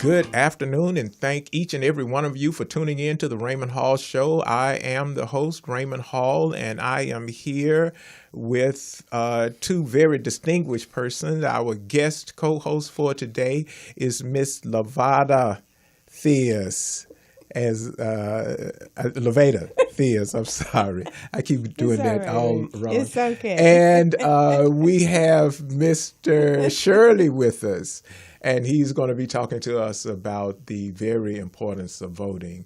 Good afternoon, and thank each and every one of you for tuning in to the Raymond Hall Show. I am the host, Raymond Hall, and I am here with two very distinguished persons. Our guest co-host for today is Miss Lavada Theus. Levada Theus, I'm sorry. I keep doing that all wrong. It's okay. And we have Mr. Shirley with us, and he's going to be talking to us about the very importance of voting.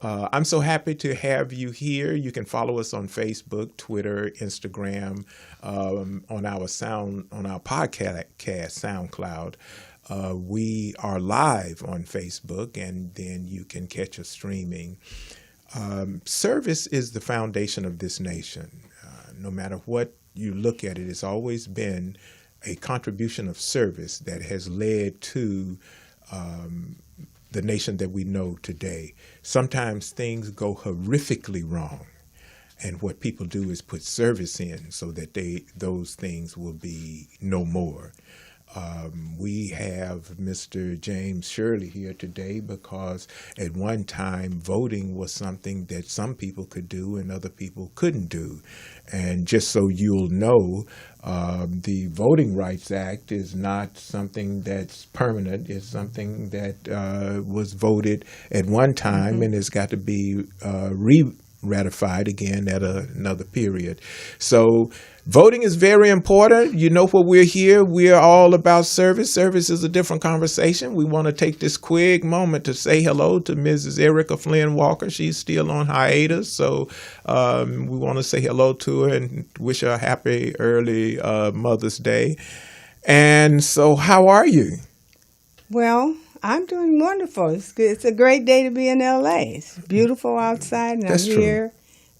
I'm so happy to have you here. You can follow us on Facebook, Twitter, Instagram, on our podcast, SoundCloud. We are live on Facebook, and then you can catch us streaming. Service is the foundation of this nation. No matter what you look at it, it's always been a contribution of service that has led to the nation that we know today. Sometimes things go horrifically wrong, and what people do is put service in so that those things will be no more. We have Mr. James Shirley here today because at one time voting was something that some people could do and other people couldn't do. And just so you'll know, the Voting Rights Act is not something that's permanent. It's something that was voted at one time and has got to be ratified again at another period. So voting is very important. You know what we're here. We're all about service. Service is a different conversation. We want to take this quick moment to say hello to Mrs. Erica Flynn Walker. She's still on hiatus, so we want to say hello to her and wish her a happy early Mother's Day. And so how are you? Well, I'm doing wonderful. It's good. It's a great day to be in LA. It's beautiful outside, and That's I'm here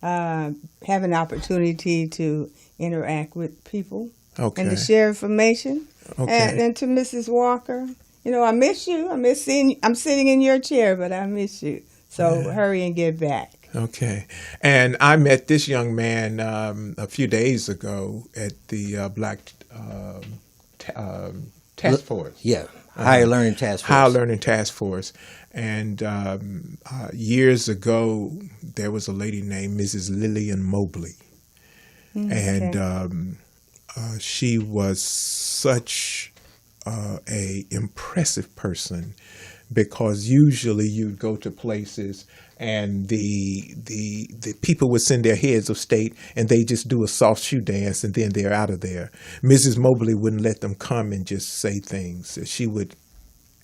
have an opportunity to interact with people and to share information. Okay. And to Mrs. Walker, you know, I miss you. I miss seeing. I'm sitting in your chair, but I miss you. So hurry and get back. Okay. And I met this young man a few days ago at the Black Task Force. Yeah. Higher Learning Task Force. Higher Learning Task Force. And years ago, there was a lady named Mrs. Lillian Mobley. Okay. And she was such a impressive person because usually you'd go to places and the people would send their heads of state and they just do a soft shoe dance and then they're out of there. Mrs. Mobley wouldn't let them come and just say things. She would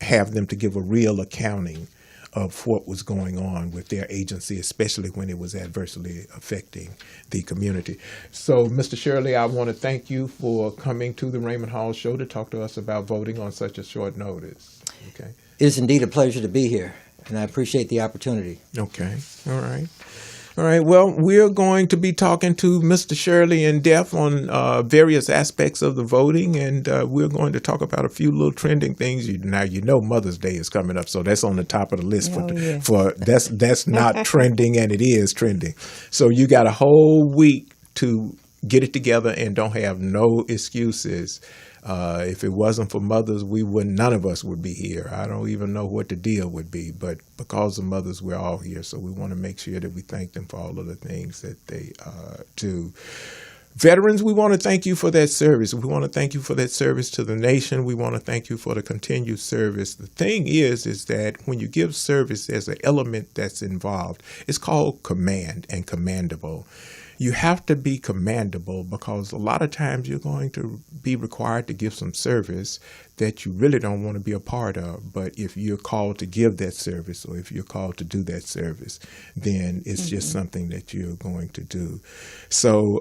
have them to give a real accounting of what was going on with their agency, especially when it was adversely affecting the community. So, Mr. Shirley, I want to thank you for coming to the Raymond Hall Show to talk to us about voting on such a short notice. Okay. It is indeed a pleasure to be here, and I appreciate the opportunity. Okay. All right. All right. Well, we're going to be talking to Mr. Shirley in depth on various aspects of the voting, and we're going to talk about a few little trending things. Now, you know Mother's Day is coming up, so that's on the top of the list for that's not trending, and it is trending. So you got a whole week to get it together and don't have no excuses. If it wasn't for mothers, none of us would be here. I don't even know what the deal would be, but because of mothers, we're all here. So we want to make sure that we thank them for all of the things that they do. Veterans, we want to thank you for that service. We want to thank you for that service to the nation. We want to thank you for the continued service. The thing is that when you give service, there's an element that's involved. It's called command and commandable. You have to be commandable because a lot of times you're going to be required to give some service that you really don't want to be a part of. But if you're called to give that service or if you're called to do that service, then it's just something that you're going to do. So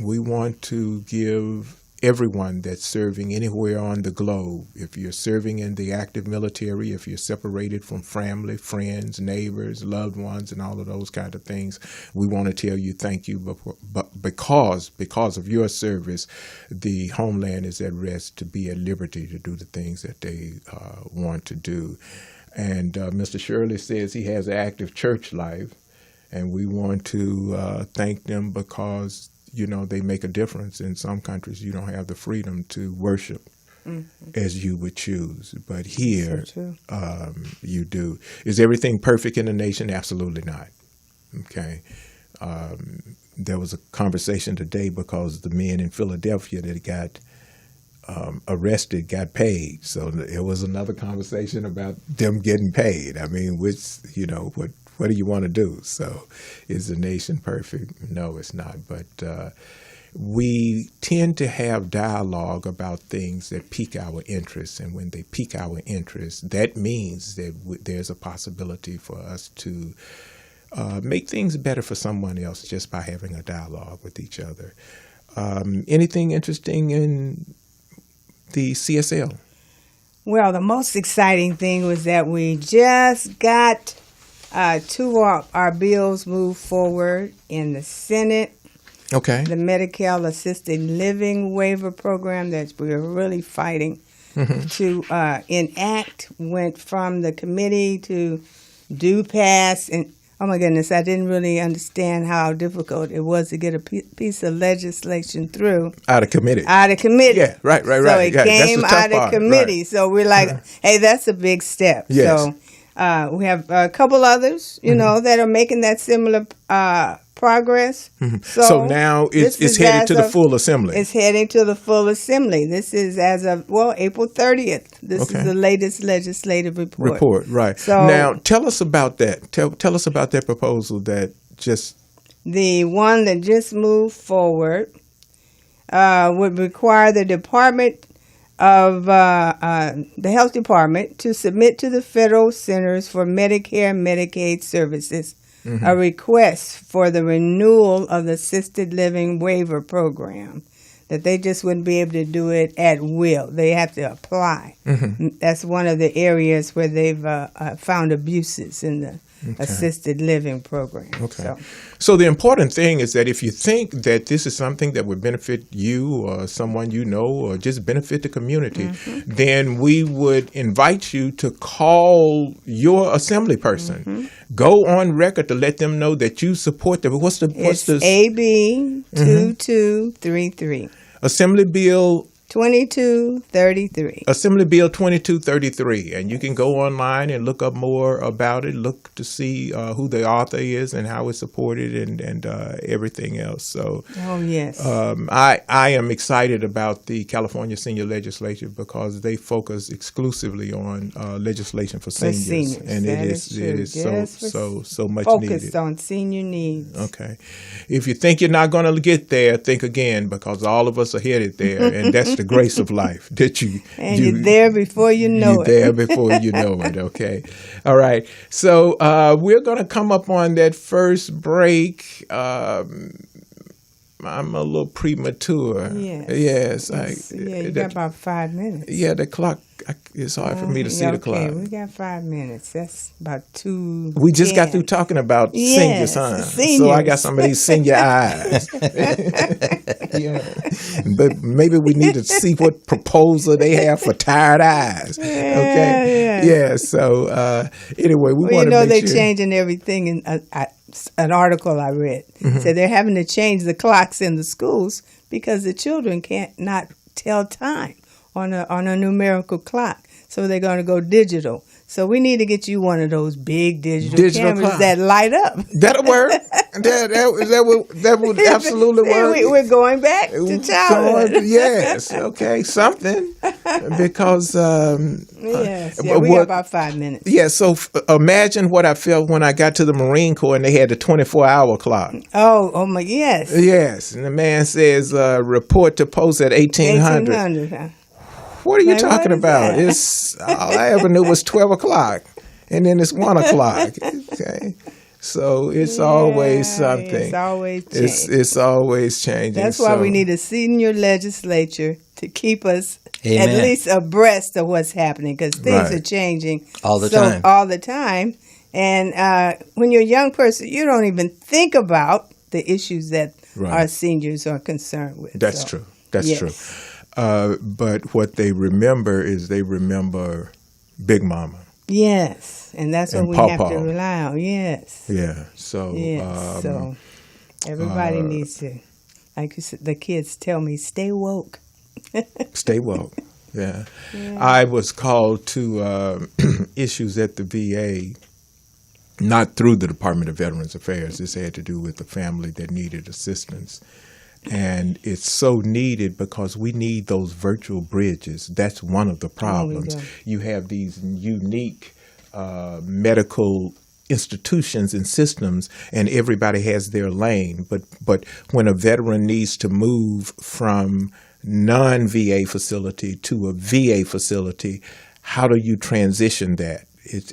we want to give everyone that's serving anywhere on the globe, if you're serving in the active military, if you're separated from family, friends, neighbors, loved ones, and all of those kind of things, we want to tell you thank you. But because of your service, the homeland is at rest to be at liberty to do the things that they want to do. And Mr. Shirley says he has an active church life, and we want to thank them because you know, they make a difference. In some countries, you don't have the freedom to worship as you would choose. But here, So true. you do. Is everything perfect in the nation? Absolutely not. Okay. There was a conversation today because the men in Philadelphia that got arrested got paid. So it was another conversation about them getting paid. I mean, what do you want to do? So is the nation perfect? No, it's not. But we tend to have dialogue about things that pique our interest. And when they pique our interest, that means that there's a possibility for us to make things better for someone else just by having a dialogue with each other. Anything interesting in the CSL? Well, the most exciting thing was that we just got two of our bills moved forward in the Senate. Okay. The Medicare Assisted Living Waiver Program that we're really fighting to enact went from the committee to do pass. And oh my goodness, I didn't really understand how difficult it was to get a piece of legislation through. Out of committee. Yeah, right. So it Yeah, came that's the tough out of part. committee. Right. So we're like, hey, that's a big step. Yes. So we have a couple others, that are making that similar progress. So now it's headed to the full assembly. It's heading to the full assembly. This is as of, April 30th. This Okay. is the latest legislative report. Right. So now tell us about that. Tell us about that proposal that just... The one that just moved forward would require the Department of the Health Department to submit to the Federal Centers for Medicare and Medicaid Services a request for the renewal of the Assisted Living Waiver Program, that they just wouldn't be able to do it at will. They have to apply. That's one of the areas where they've found abuses in the assisted living program. Okay. So the important thing is that if you think that this is something that would benefit you or someone you know or just benefit the community, then we would invite you to call your assembly person. Go on record to let them know that you support them. What's the AB 2233. Assembly Bill 2233. Assembly Bill 2233, and you can go online and look up more about it. Look to see who the author is and how it's supported and everything else. So, yes, I am excited about the California Senior Legislature because they focus exclusively on legislation for seniors, and that it is so much needed. Focused on senior needs. Okay, if you think you're not going to get there, think again, because all of us are headed there, and that's the grace of life that you're there before you know it. You're there before you know it. Okay, all right. So we're going to come up on that first break. I'm a little premature. Yes. You got about 5 minutes. Yeah, the clock. It's hard for me to see the clock. Okay, we got 5 minutes. That's about 2. We just got through talking about seniors, huh? So I got some of these senior eyes. Yeah. But maybe we need to see what proposal they have for tired eyes. Okay. Yeah. So anyway, we want to make they're sure. changing everything in an article I read. So they're having to change the clocks in the schools because the children can't not tell time on a numerical clock. So they're going to go digital. So we need to get you one of those big digital cameras clock that light up. That'll work. That would absolutely work. We're going back to childhood. Yes. Okay. Something. Because yes. Yeah, we got about 5 minutes. Yeah. So imagine what I felt when I got to the Marine Corps and they had the 24-hour clock. Oh my, yes. Yes. And the man says report to post at 1800. 1800, huh? What are you talking about? It's all I ever knew was 12 o'clock, and then it's 1 o'clock. Okay, so it's always something. It's always changing. It's always changing. That's why we need a senior legislature to keep us Amen. at least abreast of what's happening, because things are changing all the time. And when you're a young person, you don't even think about the issues that our seniors are concerned with. That's true. That's true. But what they remember is they remember Big Mama. Yes, and that's what we have to rely on. Yes. Yeah. So. Yes. So everybody needs to, like you said, the kids tell me, stay woke. Stay woke. Yeah. Yeah. I was called to issues at the VA, not through the Department of Veterans Affairs. This had to do with a family that needed assistance. And it's so needed because we need those virtual bridges. That's one of the problems. do. You have these unique medical institutions and systems, and everybody has their lane. But when a veteran needs to move from non-VA facility to a VA facility, how do you transition that? It's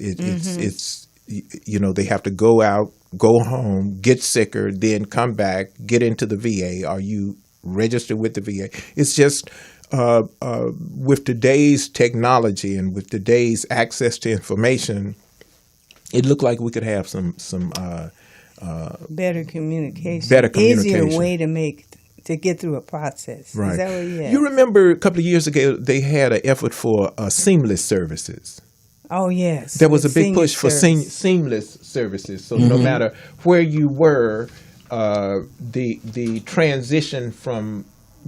they have to go out, go home, get sicker, then come back, get into the VA. Are you registered with the VA? It's just with today's technology and with today's access to information, it looked like we could have some Better communication. Better communication. Easier way to get through a process. Right. Is that what you had? You remember a couple of years ago they had an effort for seamless services. Oh, yes. There was a With big senior push for service. seamless services. So no matter where you were, the transition from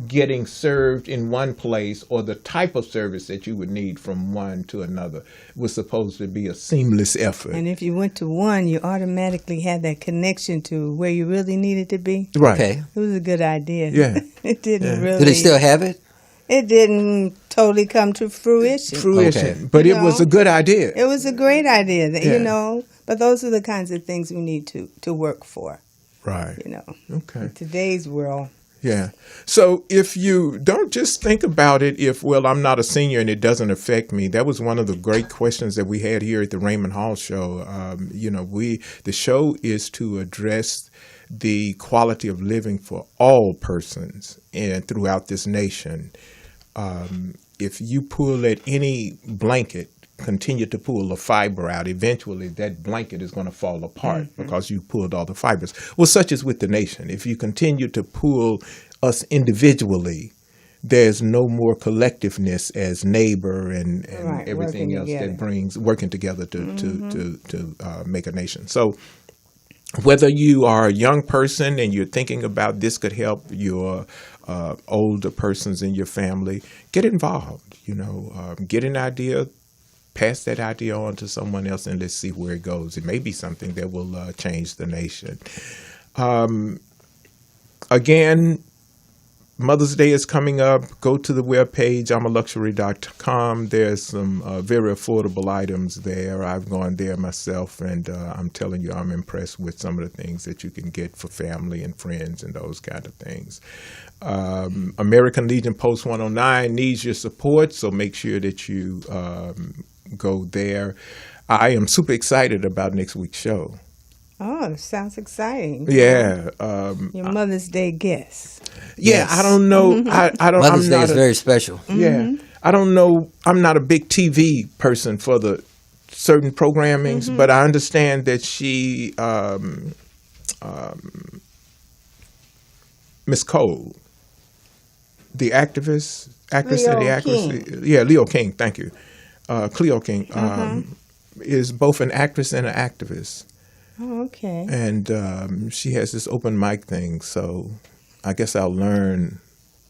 getting served in one place or the type of service that you would need from one to another was supposed to be a seamless effort. And if you went to one, you automatically had that connection to where you really needed to be. Right. Okay. It was a good idea. Yeah. It didn't Yeah. really. Do they still have it? It didn't totally come to fruition. Fruition. Okay. But You it was know, a good idea. It was a great idea, that, Yeah. But those are the kinds of things we need to work for, Right. Okay. in today's world. Yeah. So if you don't just think about it, I'm not a senior and it doesn't affect me. That was one of the great questions that we had here at the Raymond Hall show. The show is to address the quality of living for all persons and throughout this nation. If you pull at any blanket, continue to pull the fiber out, eventually that blanket is going to fall apart because you pulled all the fibers. Well, such is with the nation. If you continue to pull us individually, there's no more collectiveness as neighbor and Right, everything working else together. that brings working together to make a nation. So whether you are a young person and you're thinking about this could help your older persons in your family, get involved. Get an idea, pass that idea on to someone else, and let's see where it goes. It may be something that will change the nation. Again, Mother's Day is coming up. Go to the webpage, imaluxury.com. There's some very affordable items there. I've gone there myself, and I'm telling you, I'm impressed with some of the things that you can get for family and friends and those kind of things. American Legion Post 109 needs your support, so make sure that you go there. I am super excited about next week's show. Oh, sounds exciting. Yeah. Your Mother's Day guest. Yeah, Yes. I don't know. I don't. Mother's I'm Day not is very special. Yeah, I don't know. I'm not a big TV person for the certain programmings, but I understand that she, Miss Cole, the actress and the Leo actress. King. Yeah, Leo King. Thank you, Cleo King. Is both an actress and an activist. Oh, okay. And she has this open mic thing, so I guess I'll learn.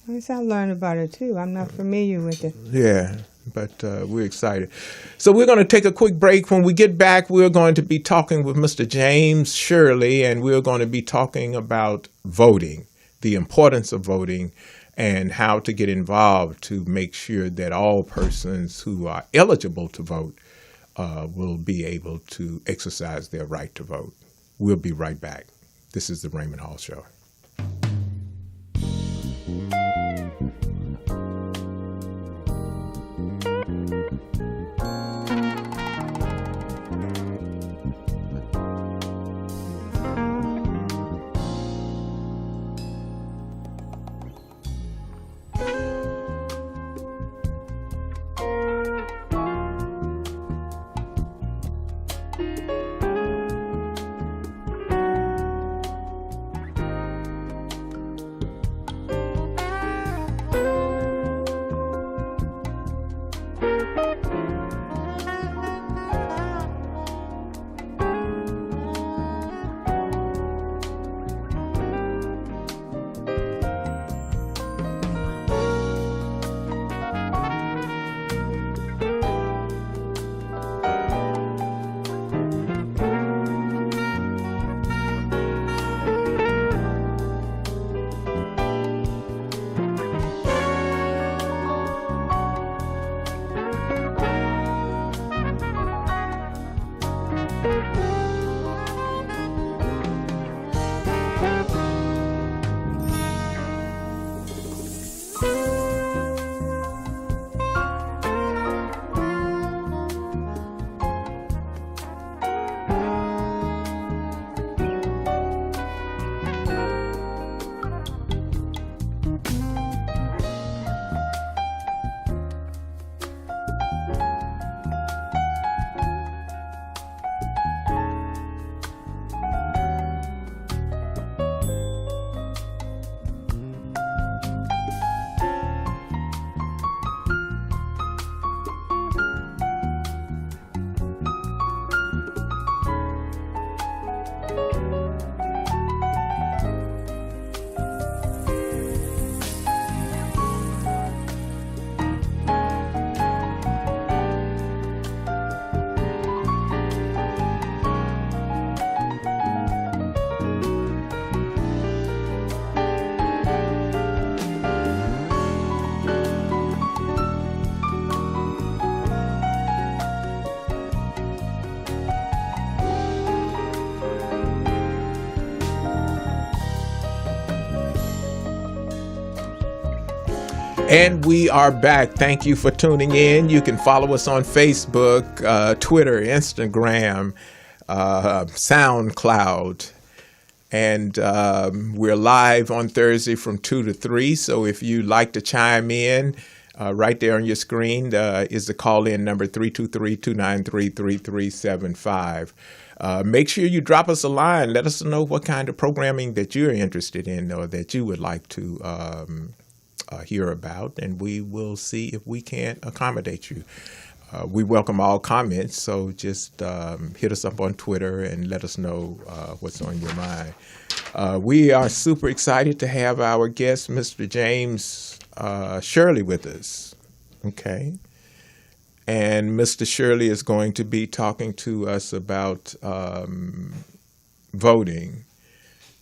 I guess I'll learn about it too. I'm not familiar with it. Yeah, but we're excited. So we're going to take a quick break. When we get back, we're going to be talking with Mr. James Shirley, and we're going to be talking about voting, the importance of voting, and how to get involved to make sure that all persons who are eligible to vote will be able to exercise their right to vote. We'll be right back. This is the Raymond Hall Show. And we are back. Thank you for tuning in. You can follow us on Facebook, Twitter, Instagram, SoundCloud. And we're live on Thursday from 2 to 3. So if you'd like to chime in, right there on your screen is the call-in number 323-293-3375. Make sure you drop us a line. Let us know what kind of programming that you're interested in or that you would like to hear about, and we will see if we can accommodate you. We welcome all comments, so just hit us up on Twitter and let us know what's on your mind. We are super excited to have our guest, Mr. James Shirley, with us. Okay. And Mr. Shirley is going to be talking to us about voting.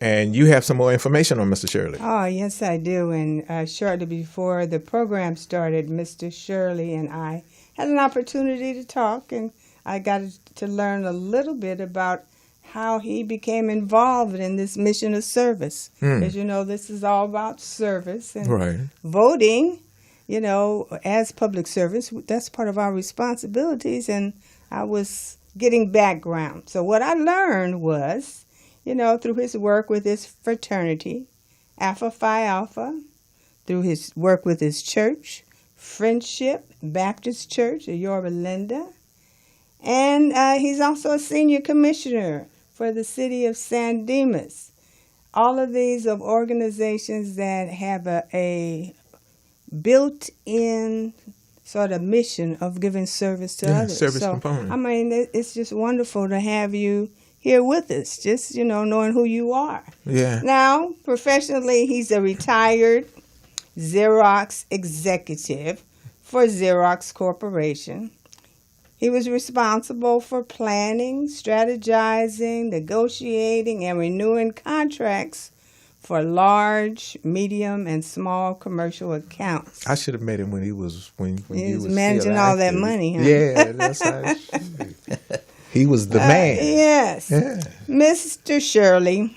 And you have some more information on Mr. Shirley. Oh, yes, I do. And shortly before the program started, Mr. Shirley and I had an opportunity to talk, and I got to learn a little bit about how he became involved in this mission of service. As you know, this is all about service and voting. You know, as public service, that's part of our responsibilities, and I was getting background. So what I learned was, you know, through his work with his fraternity, Alpha Phi Alpha, through his work with his church, Friendship Baptist Church of Yorba Linda, and he's also a senior commissioner for the city of San Dimas. All of these are organizations that have a built-in sort of mission of giving service to others. Service component. I mean, it's just wonderful to have you here with us, just, you know, knowing who you are. Yeah. Now, professionally, he's a retired Xerox executive for Xerox Corporation. He was responsible for planning, strategizing, negotiating, and renewing contracts for large, medium, and small commercial accounts. I should have met him when he was he was managing all that money, huh? Yeah, that's how it should be. He was the man. Yes. Yeah. Mr. Shirley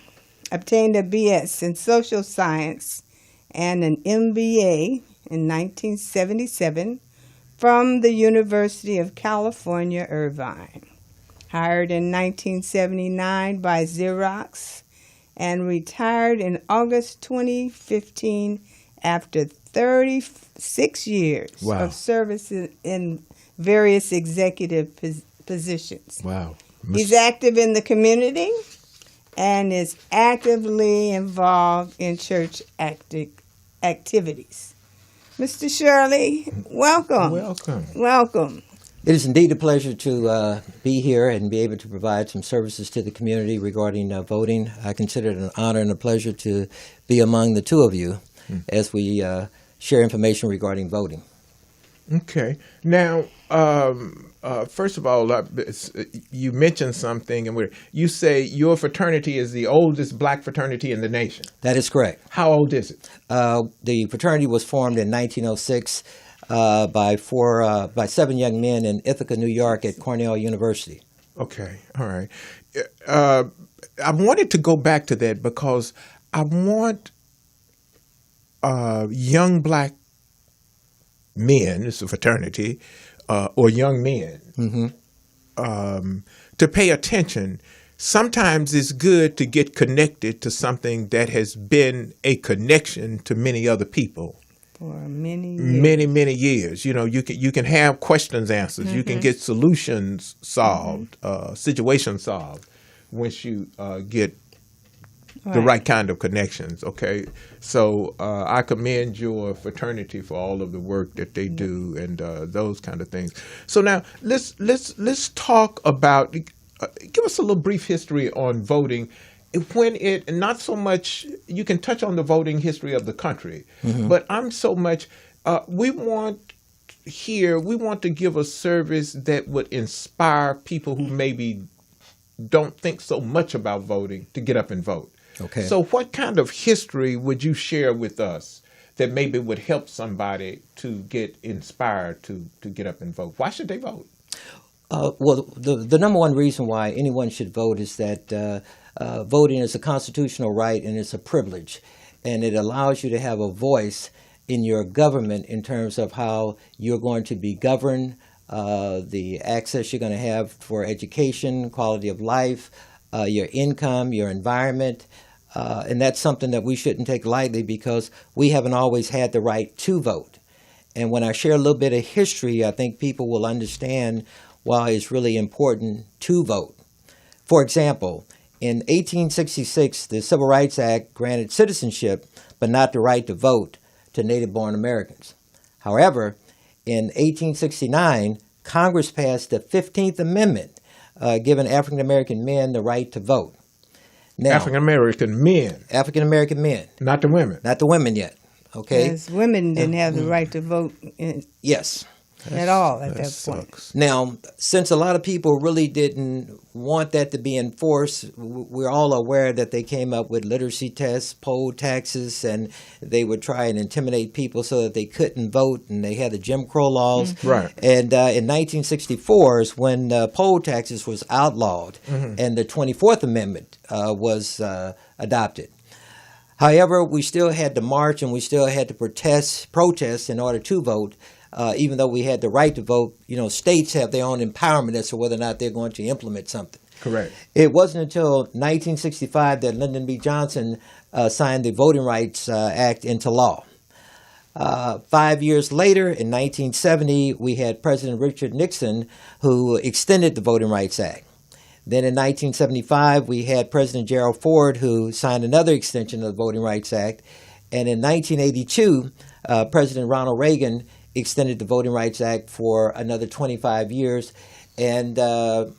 obtained a BS in social science and an MBA in 1977 from the University of California, Irvine. Hired in 1979 by Xerox and retired in August 2015 after 36 years of service in various executive positions. Wow. He's active in the community and is actively involved in church activities. Mr. Shirley, welcome. Welcome. It is indeed a pleasure to be here and be able to provide some services to the community regarding voting. I consider it an honor and a pleasure to be among the two of you as we share information regarding voting. Okay. Now, first of all, you mentioned something, and you say your fraternity is the oldest black fraternity in the nation. That is correct. How old is it? The fraternity was formed in 1906 by 7 young men in Ithaca, New York, at Cornell University. Okay. All right. I wanted to go back to that because I want young black men, it's a fraternity, or young men, to pay attention. Sometimes it's good to get connected to something that has been a connection to many other people. For many years. Many years. You know, you can have questions answered. You can get solutions solved, situations solved once you get the right kind of connections. Okay, so I commend your fraternity for all of the work that they do and those kind of things. So now let's talk about. Give us a little brief history on voting. When it not so much you can touch on the voting history of the country, but I'm so much we want to give a service that would inspire people who maybe don't think so much about voting to get up and vote. Okay. So what kind of history would you share with us that maybe would help somebody to get inspired to get up and vote? Why should they vote? Well, the number one reason why anyone should vote is that voting is a constitutional right and it's a privilege, and it allows you to have a voice in your government in terms of how you're going to be governed, the access you're going to have for education, quality of life, your income, your environment. And that's something that we shouldn't take lightly because we haven't always had the right to vote. And when I share a little bit of history, I think people will understand why it's really important to vote. For example, in 1866, the Civil Rights Act granted citizenship, but not the right to vote to native-born Americans. However, in 1869, Congress passed the 15th Amendment, giving African-American men the right to vote. Now, African-American men. African-American men. Not the women. Not the women yet. Okay? Yes, women didn't have the right to vote Yes. at all at that point. Sucks. Now, since a lot of people really didn't want that to be enforced, we're all aware that they came up with literacy tests, poll taxes, and they would try and intimidate people so that they couldn't vote, and they had the Jim Crow laws. Mm-hmm. Right. And in 1964 is when poll taxes was outlawed, and the 24th Amendment was adopted. However, we still had to march and we still had to protest in order to vote. Even though we had the right to vote, states have their own empowerment as to whether or not they're going to implement something. Correct. It wasn't until 1965 that Lyndon B. Johnson signed the Voting Rights Act into law. 5 years later, in 1970, we had President Richard Nixon who extended the Voting Rights Act. Then in 1975, we had President Gerald Ford who signed another extension of the Voting Rights Act. And in 1982, President Ronald Reagan extended the Voting Rights Act for another 25 years. And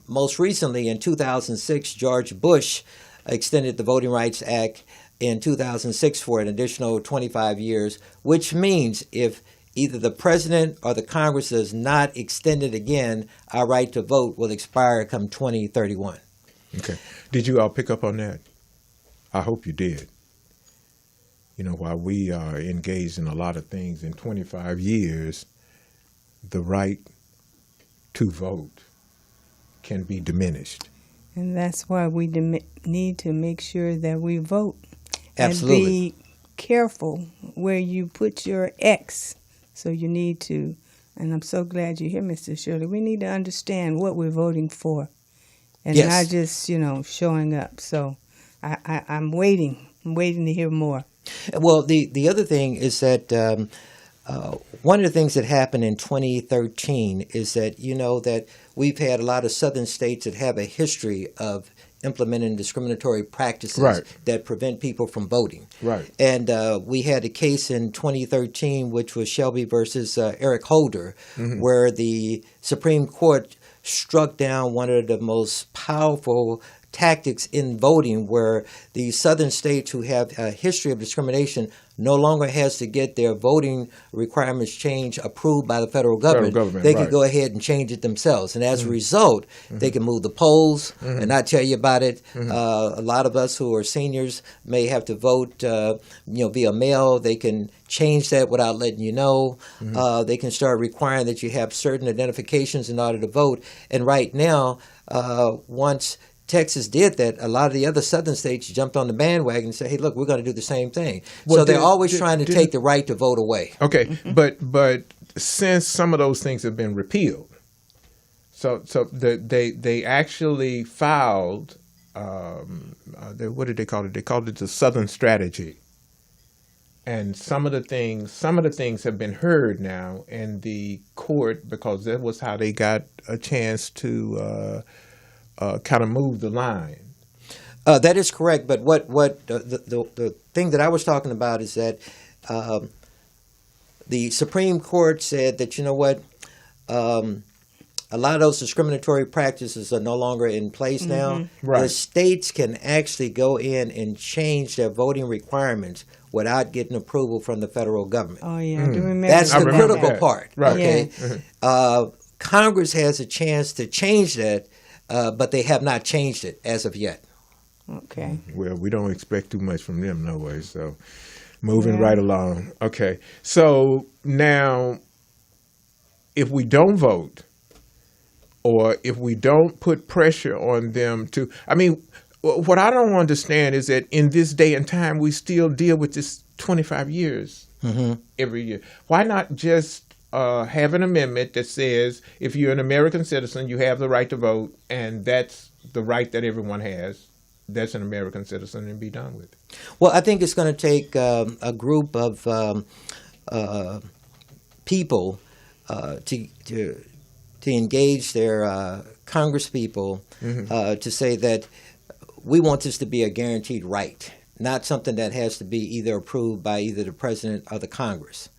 most recently, in 2006, George Bush extended the Voting Rights Act in 2006 for an additional 25 years, which means if either the president or the Congress does not extend it again, our right to vote will expire come 2031. Okay. Did you all pick up on that? I hope you did. While we are engaged in a lot of things, in 25 years, the right to vote can be diminished. And that's why we need to make sure that we vote. Absolutely. And be careful where you put your X. So you need to, and I'm so glad you're here, Mr. Shirley, we need to understand what we're voting for. And Yes. not just, showing up. So I'm waiting. I'm waiting to hear more. Well, the other thing is that one of the things that happened in 2013 is that, that we've had a lot of southern states that have a history of implementing discriminatory practices that prevent people from voting. Right. And we had a case in 2013, which was Shelby versus Eric Holder, where the Supreme Court struck down one of the most powerful tactics in voting, where the southern states who have a history of discrimination no longer has to get their voting requirements changed approved by the federal government. They can go ahead and change it themselves. And as a result, they can move the polls and not tell you about it. A lot of us who are seniors may have to vote via mail. They can change that without letting you know. They can start requiring that you have certain identifications in order to vote. And right now, once Texas did that, a lot of the other southern states jumped on the bandwagon and said, hey, look, we're going to do the same thing. So they're always trying to take the right to vote away. Okay, but since some of those things have been repealed, so they actually filed, what did they call it? They called it the Southern Strategy. And some of the things have been heard now in the court because that was how they got a chance to kind of move the line. That is correct, but what the thing that I was talking about is that the Supreme Court said that, a lot of those discriminatory practices are no longer in place now. Right. The states can actually go in and change their voting requirements without getting approval from the federal government. Oh, yeah, I do remember That's the remember critical that. part. Right. Okay. Yeah. Congress has a chance to change that, but they have not changed it as of yet. Okay. Well, we don't expect too much from them, no way. So, moving right along. Okay. So now, if we don't vote, or if we don't put pressure on them to, what I don't understand is that in this day and time, we still deal with this 25 years every year. Why not just have an amendment that says if you're an American citizen, you have the right to vote, and that's the right that everyone has. That's an American citizen, and be done with it. Well, I think it's going to take a group of people to engage their Congress people to say that we want this to be a guaranteed right, not something that has to be either approved by either the president or the Congress.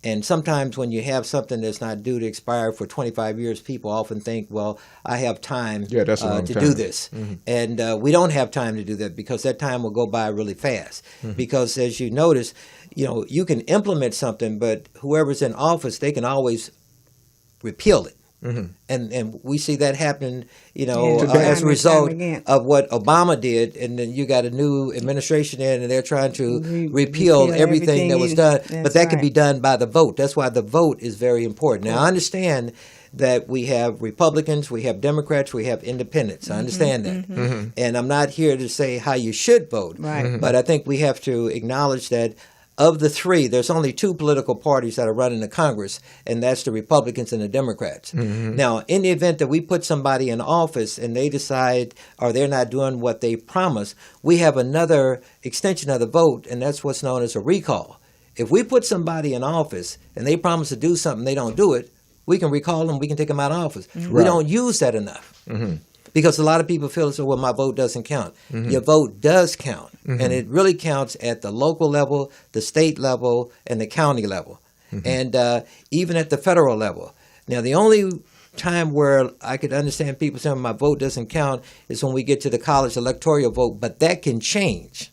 And sometimes when you have something that's not due to expire for 25 years, people often think, well, I have time Yeah, that's a long to time. do this. And we don't have time to do that because that time will go by really fast. Because as you notice, you can implement something, but whoever's in office, they can always repeal it. And we see that happen, as a result of what Obama did, and then you got a new administration in, and they're trying to repeal everything that was done. But that can be done by the vote. That's why the vote is very important. Now, I understand that we have Republicans, we have Democrats, we have independents. I understand that. And I'm not here to say how you should vote. Right. But I think we have to acknowledge that of the three, there's only two political parties that are running the Congress, and that's the Republicans and the Democrats. Now, in the event that we put somebody in office and they decide or they're not doing what they promised, we have another extension of the vote, and that's what's known as a recall. If we put somebody in office and they promise to do something, they don't do it, we can recall them, we can take them out of office. We don't use that enough. Because a lot of people feel as though, well, my vote doesn't count. Your vote does count. And it really counts at the local level, the state level, and the county level. And even at the federal level. Now, the only time where I could understand people saying my vote doesn't count is when we get to the college electoral vote. But that can change.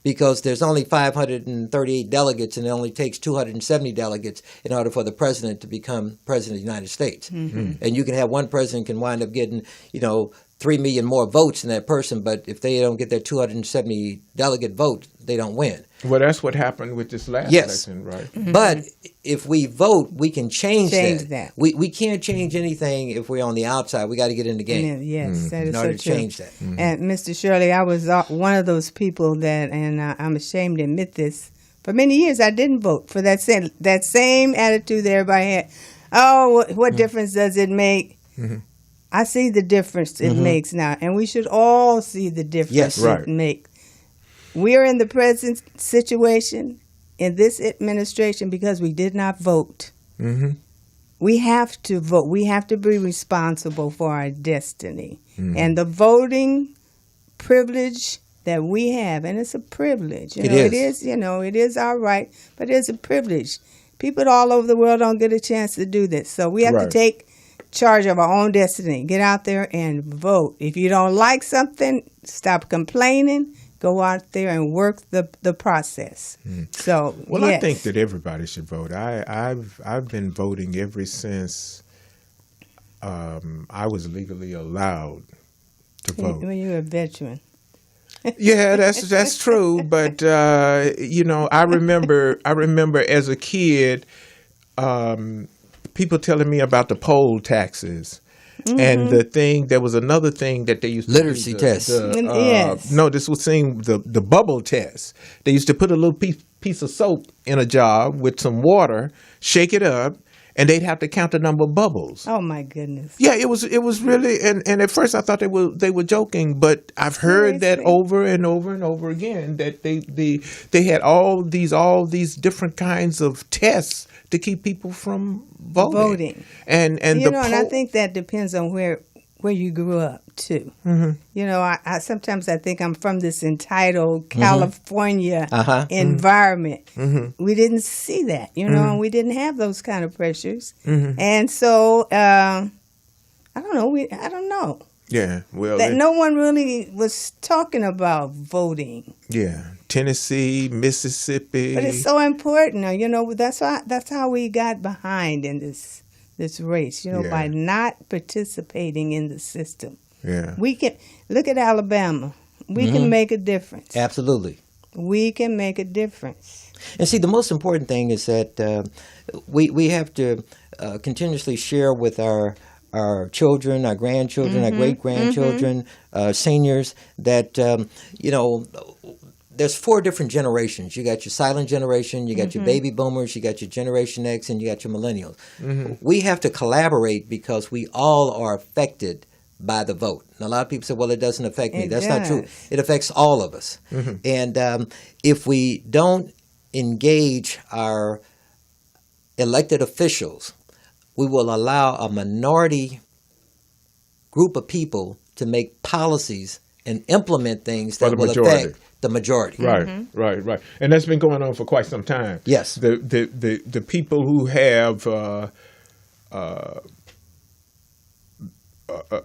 Because there's only 538 delegates, and it only takes 270 delegates in order for the president to become president of the United States. And you can have one president can wind up getting, 3 million more votes than that person, but if they don't get their 270 delegate vote, they don't win. Well, that's what happened with this last election, right? But if we vote, we can change that. We can't change anything if we're on the outside. We got to get in the game. Yes, that is in order so to true. change that. And Mr. Shirley, I was one of those people that, and I'm ashamed to admit this, for many years I didn't vote for that same attitude that everybody had. Oh, what difference does it make? I see the difference it makes now, and we should all see the difference it makes. We're in the present situation in this administration because we did not vote. We have to vote. We have to be responsible for our destiny. And the voting privilege that we have, and it's a privilege. It is our right, but it's a privilege. People all over the world don't get a chance to do this. So we have to take charge of our own destiny. Get out there and vote. If you don't like something, stop complaining. Go out there and work the process. So, well, I think that everybody should vote. I've been voting ever since I was legally allowed to vote. When you were a veteran. Yeah, that's true. But I remember as a kid, people telling me about the poll taxes. And there was another thing that they used to literacy test. No, this was saying the bubble test. They used to put a little piece of soap in a jar with some water, shake it up, and they'd have to count the number of bubbles. Oh my goodness! Yeah, it was really, and at first I thought they were joking, but I've heard that over and over and over again that they had all these different kinds of tests to keep people from voting. And and I think that depends on where you grew up too. I sometimes I think I'm from this entitled California environment. We didn't see that, and we didn't have those kind of pressures. And so I don't know. I don't know. Yeah, well, that no one really was talking about voting. Yeah, Tennessee, Mississippi. But it's so important. That's how we got behind in this race. By not participating in the system. Yeah, we can look at Alabama. We can make a difference. Absolutely, we can make a difference. And see, the most important thing is that we have to continuously share with our children, our grandchildren, our great-grandchildren, seniors, that, there's 4 different generations. You got your silent generation, you got your baby boomers, you got your Generation X, and you got your millennials. We have to collaborate because we all are affected by the vote. And a lot of people say, well, it doesn't affect me. That's not true. It affects all of us. And if we don't engage our elected officials, we will allow a minority group of people to make policies and implement things that will affect the majority. Right, right. And that's been going on for quite some time. Yes. The people who have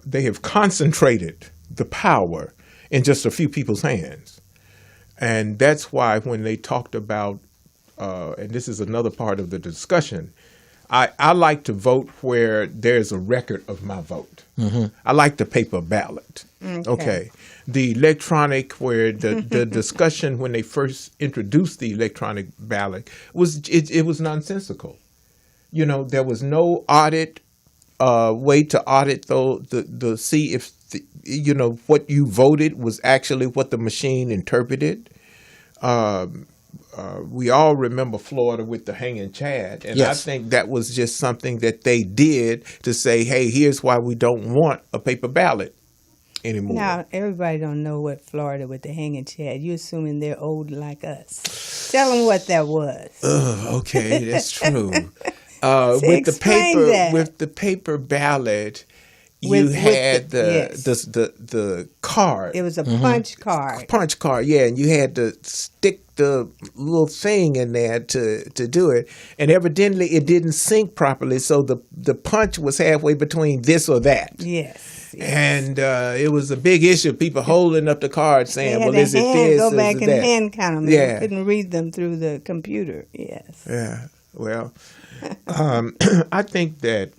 they have concentrated the power in just a few people's hands. And that's why when they talked about, and this is another part of the discussion, I like to vote where there's a record of my vote. I like the paper ballot. Okay. The electronic, where the discussion when they first introduced the electronic ballot was it was nonsensical. You know, there was no audit way to audit the see if what you voted was actually what the machine interpreted. We all remember Florida with the hanging Chad, and Yes. I think that was just something that they did to say, hey, here's why we don't want a paper ballot anymore. Now, everybody don't know what Florida with the hanging Chad. You're assuming they're old like us. Tell them what that was. Okay, that's true. Explain With the paper ballot, you With had the- the card. It was a punch card. Punch card, yeah, and you had to stick the little thing in there to do it, and evidently it didn't sync properly, so the punch was halfway between this or that. Yes. And it was a big issue. People holding up the card saying, They had "Well, is it hand, this? go Is back it and that?" hand count them. Yeah. You couldn't read them through the computer. Yes. Yeah. Well, I think that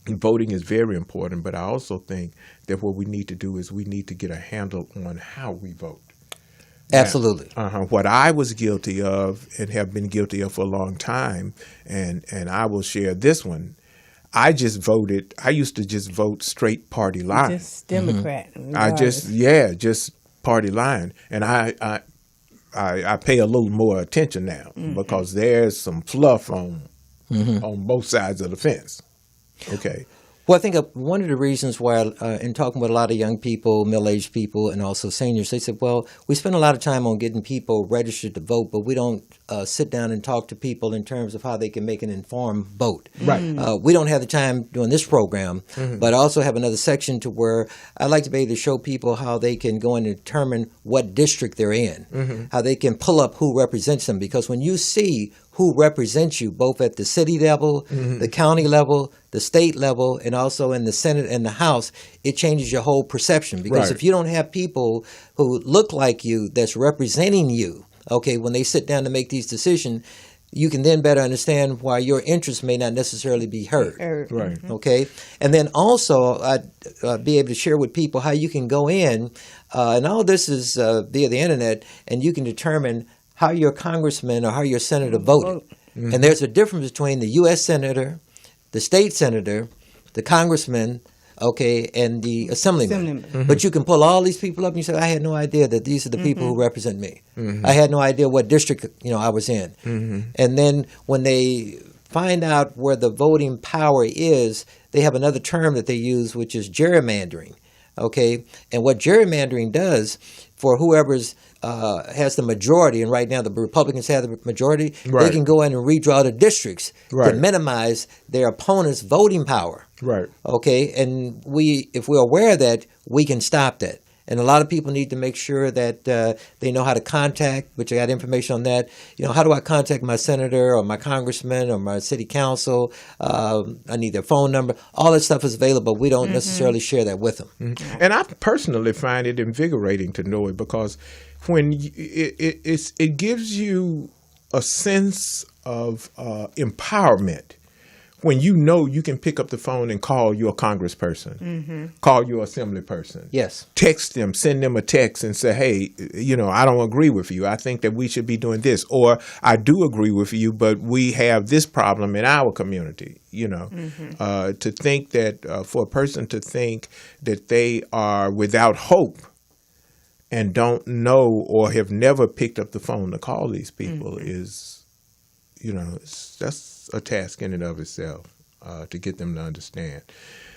voting is very important, but I also think that what we need to do is we need to get a handle on how we vote. Absolutely. What I was guilty of and have been guilty of for a long time, and I will share this one. I just voted. I used to just vote straight party line. Just Democrat. I just party line, and I pay a little more attention now because there's some fluff on both sides of the fence. Okay. Well, I think one of the reasons why, in talking with a lot of young people, middle-aged people, and also seniors, they said, well, we spend a lot of time on getting people registered to vote, but we don't sit down and talk to people in terms of how they can make an informed vote. Right. We don't have the time doing this program, but I also have another section to where I like to be able to show people how they can go in and determine what district they're in, how they can pull up who represents them, because when you see who represents you both at the city level, the county level, the state level, and also in the Senate and the House, it changes your whole perception. Because Right. if you don't have people who look like you that's representing you, okay, when they sit down to make these decisions, you can then better understand why your interests may not necessarily be heard. Right. Okay, and then also I'd be able to share with people how you can go in, and all this is via the internet, and you can determine how your congressman or how your senator voted. And there's a difference between the U.S. senator, the state senator, the congressman, okay, and the assemblyman. But you can pull all these people up and you say, I had no idea that these are the people who represent me. I had no idea what district I was in. And then when they find out where the voting power is, they have another term that they use, which is gerrymandering. Okay, and what gerrymandering does for whoever's has the majority, and right now the Republicans have the majority, Right. they can go in and redraw the districts Right. to minimize their opponent's voting power. Right. Okay, and if we're aware of that, we can stop that. And a lot of people need to make sure that they know how to contact, which I got information on that. How do I contact my senator or my congressman or my city council? I need their phone number. All that stuff is available. We don't necessarily share that with them. And I personally find it invigorating to know it because when it gives you a sense of empowerment when you know you can pick up the phone and call your congressperson, call your assembly person. Yes. Text them, send them a text and say, hey, I don't agree with you. I think that we should be doing this. Or I do agree with you, but we have this problem in our community, to think that for a person to think that they are without hope and don't know or have never picked up the phone to call these people is, that's a task in and of itself to get them to understand.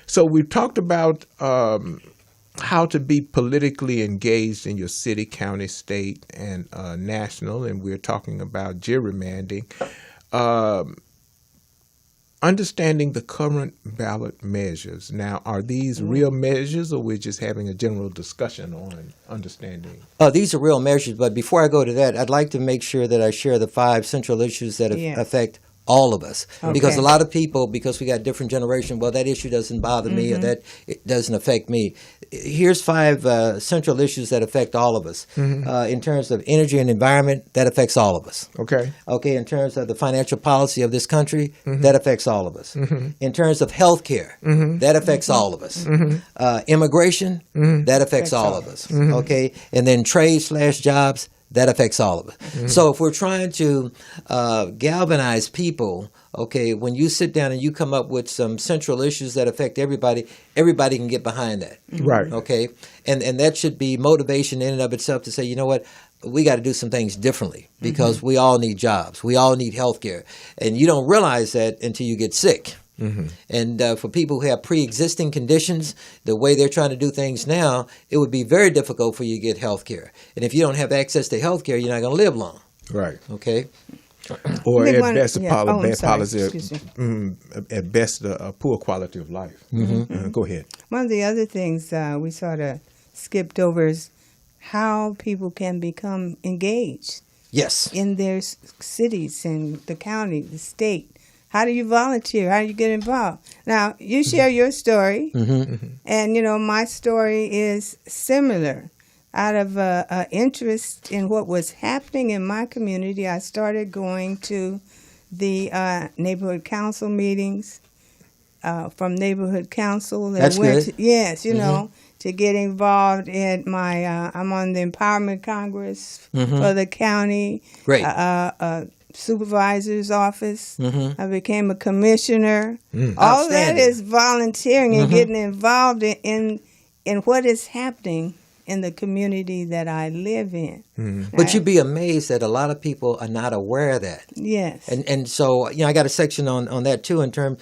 So we've talked about how to be politically engaged in your city, county, state, and national, and we're talking about gerrymandering. Understanding the current ballot measures. Now, are these real measures, or we're just having a general discussion on understanding? These are real measures, but before I go to that, I'd like to make sure that I share the 5 central issues that affect all of us. Okay. Because a lot of people, because we got different generation, well, that issue doesn't bother me, or that it doesn't affect me. Here's 5 central issues that affect all of us. In terms of energy and environment, that affects all of us. Okay. Okay, in terms of the financial policy of this country, that affects all of us. In terms of health care, that affects all of us. Immigration, that affects all of us. Okay, and then trade/jobs, that affects all of us. So if we're trying to galvanize people, okay, when you sit down and you come up with some central issues that affect everybody, everybody can get behind that. Right. Okay, and that should be motivation in and of itself to say, you know what, we got to do some things differently because we all need jobs. We all need health care. And you don't realize that until you get sick. And for people who have pre-existing conditions, the way they're trying to do things now, it would be very difficult for you to get health care. And if you don't have access to health care, you're not going to live long. Right. Okay? Or They at want- best, yeah. Oh, I'm bad sorry. policy, Excuse me. at best, a poor quality of life. Go ahead. One of the other things we sort of skipped over is how people can become engaged Yes. in their cities and the county, the state. How do you volunteer? How do you get involved? Now, you share your story, and, my story is similar. Out of interest in what was happening in my community, I started going to the neighborhood council meetings, from neighborhood council. And That's good. To get involved in my, I'm on the Empowerment Congress for the county. Great. Supervisor's office. I became a commissioner. All that Outstanding. is volunteering and getting involved in what is happening in the community that I live in. But you'd be amazed that a lot of people are not aware of that. Yes. And so, I got a section on that too in terms,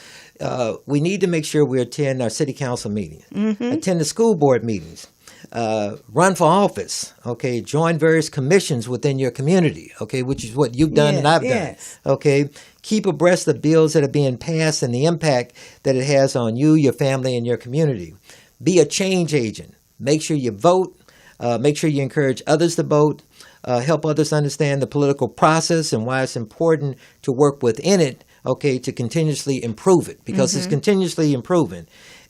we need to make sure we attend our city council meetings, attend the school board meetings, run for office, okay, join various commissions within your community, okay, which is what you've done and I've done, okay. Keep abreast of bills that are being passed and the impact that it has on you, your family, and your community. Be a change agent. Make sure you vote. Make sure you encourage others to vote. Help others understand the political process and why it's important to work within it, okay, to continuously improve it, because it's continuously improving.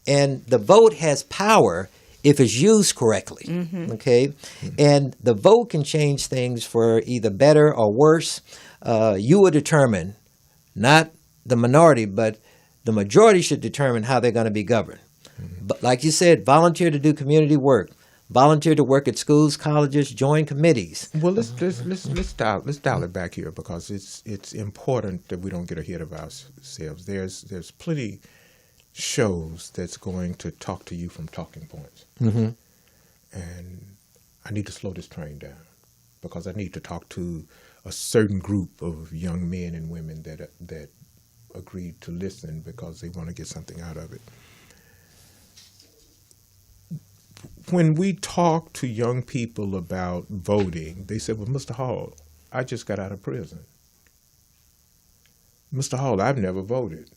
And the vote has power if it's used correctly, okay? And the vote can change things for either better or worse. You will determine, not the minority, but the majority should determine how they're going to be governed. But like you said, volunteer to do community work. Volunteer to work at schools, colleges, join committees. Well, let's dial it back here because it's important that we don't get ahead of ourselves. There's plenty shows that's going to talk to you from talking points, and I need to slow this train down because I need to talk to a certain group of young men and women that agreed to listen because they want to get something out of it. When we talk to young people about voting, they say, well, Mr. Hall, I just got out of prison. Mr. Hall, I've never voted.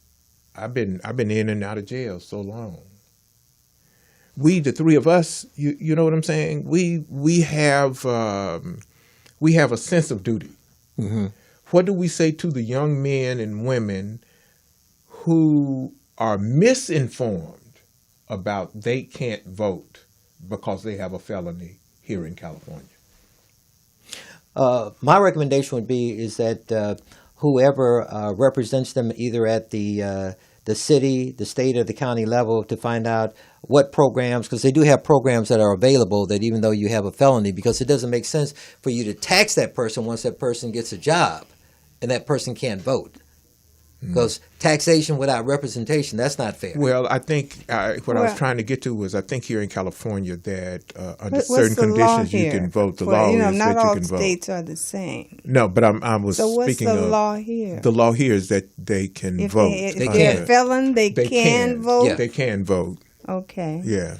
I've been in and out of jail so long. We, the three of us, you know what I'm saying? We have a sense of duty. What do we say to the young men and women who are misinformed about they can't vote because they have a felony here in California? My recommendation would be is that whoever represents them either at the city, the state, or the county level to find out what programs, because they do have programs that are available that even though you have a felony, because it doesn't make sense for you to tax that person once that person gets a job and that person can't vote. Because taxation without representation, that's not fair. Well, I think what I was Well- trying to get to was I think here in California that under What's certain the law conditions you here? can vote. The For, law is not that all you can vote. states are the same. No, but I was So what's speaking the of law here? the law here is that they can If vote. they, They if they're can. a felon, they can vote. Yeah. They can vote. Okay. Yeah.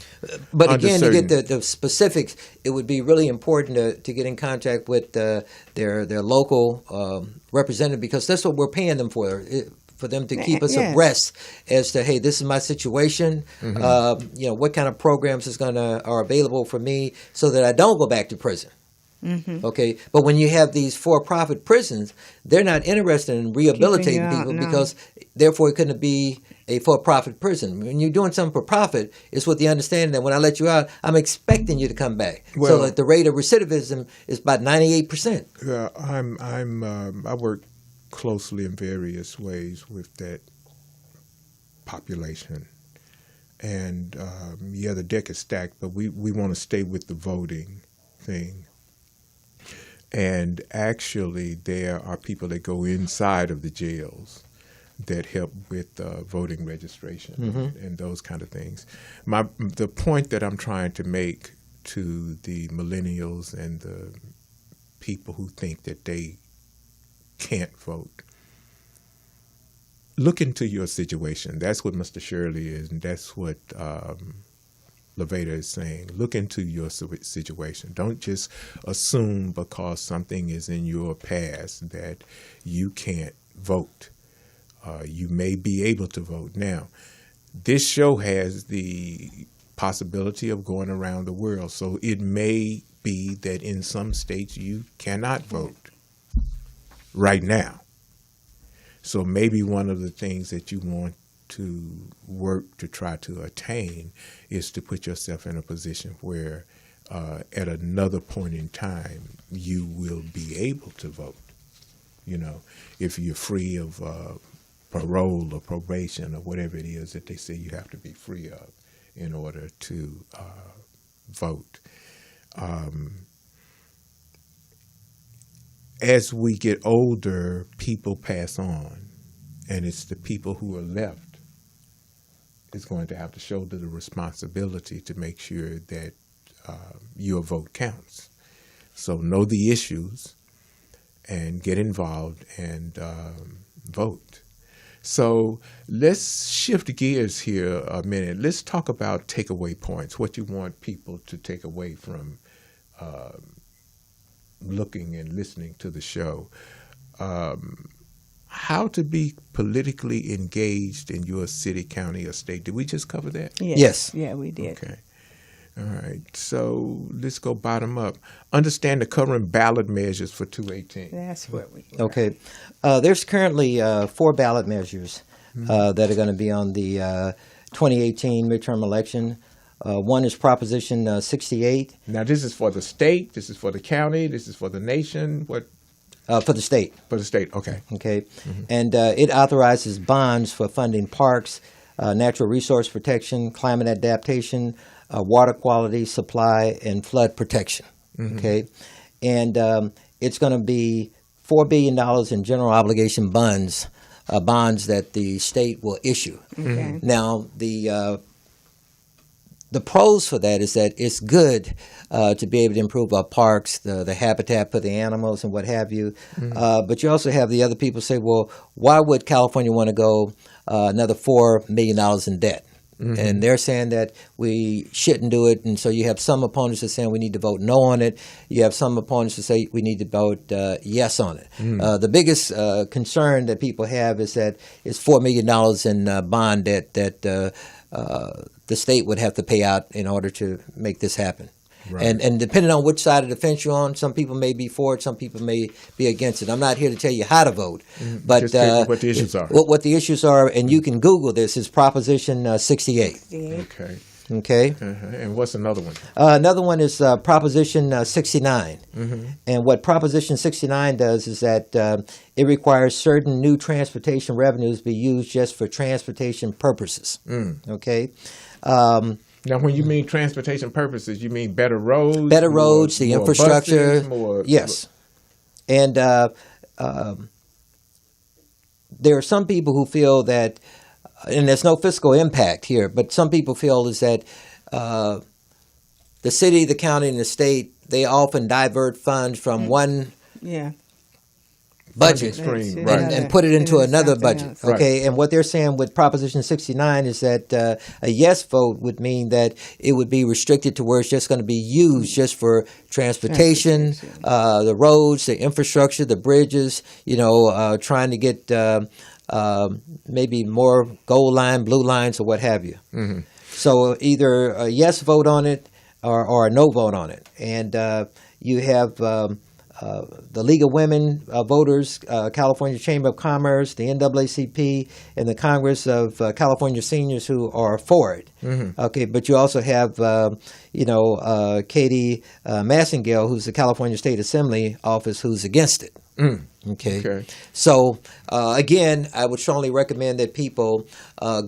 But Under again, to get certain- the specifics, it would be really important to get in contact with their local representative, because that's what we're paying them for them to keep us Yes. abreast as to, hey, this is my situation. What kind of programs are available for me so that I don't go back to prison. Okay, but when you have these for-profit prisons, they're not interested in rehabilitating Keeping you out, people no. because therefore it couldn't be a for-profit prison. When you're doing something for profit, it's with the understanding that when I let you out, I'm expecting you to come back. So Well- that the rate of recidivism is about 98%. I work closely in various ways with that population, and the deck is stacked, but we want to stay with the voting thing. And actually, there are people that go inside of the jails that help with voting registration and those kind of things. The point that I'm trying to make to the millennials and the people who think that they can't vote, look into your situation. That's what Mr. Shirley is, and that's what Levada is saying. Look into your situation. Don't just assume because something is in your past that you can't vote. You may be able to vote. Now, this show has the possibility of going around the world, so it may be that in some states you cannot vote right now. So maybe one of the things that you want to work to try to attain is to put yourself in a position where at another point in time you will be able to vote. If you're free of parole or probation or whatever it is that they say you have to be free of in order to vote. As we get older, people pass on, and it's the people who are left is going to have to shoulder the responsibility to make sure that your vote counts. So know the issues and get involved and vote. So let's shift gears here a minute. Let's talk about takeaway points, what you want people to take away from looking and listening to the show. How to be politically engaged in your city, county, or state. Did we just cover that? Yes. Yeah, we did. Okay. All right. So let's go bottom up. Understand the current ballot measures for 218. That's what we. Okay. There's currently 4 ballot measures that are going to be on the 2018 midterm election. One is Proposition 68 Now, this is for the state. This is for the county. This is for the nation. What? for the state. For the state. Okay. Okay, and it authorizes bonds for funding parks, natural resource protection, climate adaptation, water quality, supply, and flood protection. Okay, and it's going to be $4 billion in general obligation bonds that the state will issue. Okay. Now, the pros for that is that it's good to be able to improve our parks, the habitat for the animals and what have you. But you also have the other people say, well, why would California want to go another $4 million in debt? And they're saying that we shouldn't do it. And so you have some opponents that are saying we need to vote no on it. You have some opponents that say we need to vote yes on it. The biggest concern that people have is that it's $4 million in bond debt that the state would have to pay out in order to make this happen. Right. And depending on which side of the fence you're on, some people may be for it, some people may be against it. I'm not here to tell you how to vote, but Just tell you what the issues are. What the issues are, and you can Google this, is Proposition 68. Okay. Okay? And what's another one? Another one is Proposition 69. And what Proposition 69 does is that it requires certain new transportation revenues be used just for transportation purposes. Okay? Now, when you mean transportation purposes, you mean better roads? Better roads, the more infrastructure. buses, more, yes. And there are some people who feel that, and there's no fiscal impact here, but some people feel is that the city, the county, and the state, they often divert funds from one Yeah. budget Stream, To right. and put it into into another something budget. else. Okay, and what they're saying with Proposition 69 is that a yes vote would mean that it would be restricted to where it's just going to be used just for transportation, the roads, the infrastructure, the bridges. Trying to get maybe more gold line, blue lines, or what have you. Mm-hmm. So either a yes vote on it or a no vote on it, and you have. The League of Women Voters, California Chamber of Commerce, the NAACP, and the Congress of California Seniors who are for it. Mm-hmm. Okay, but you also have, Katie Massengale, who's the California State Assembly office, who's against it. Mm. Okay. So, again, I would strongly recommend that people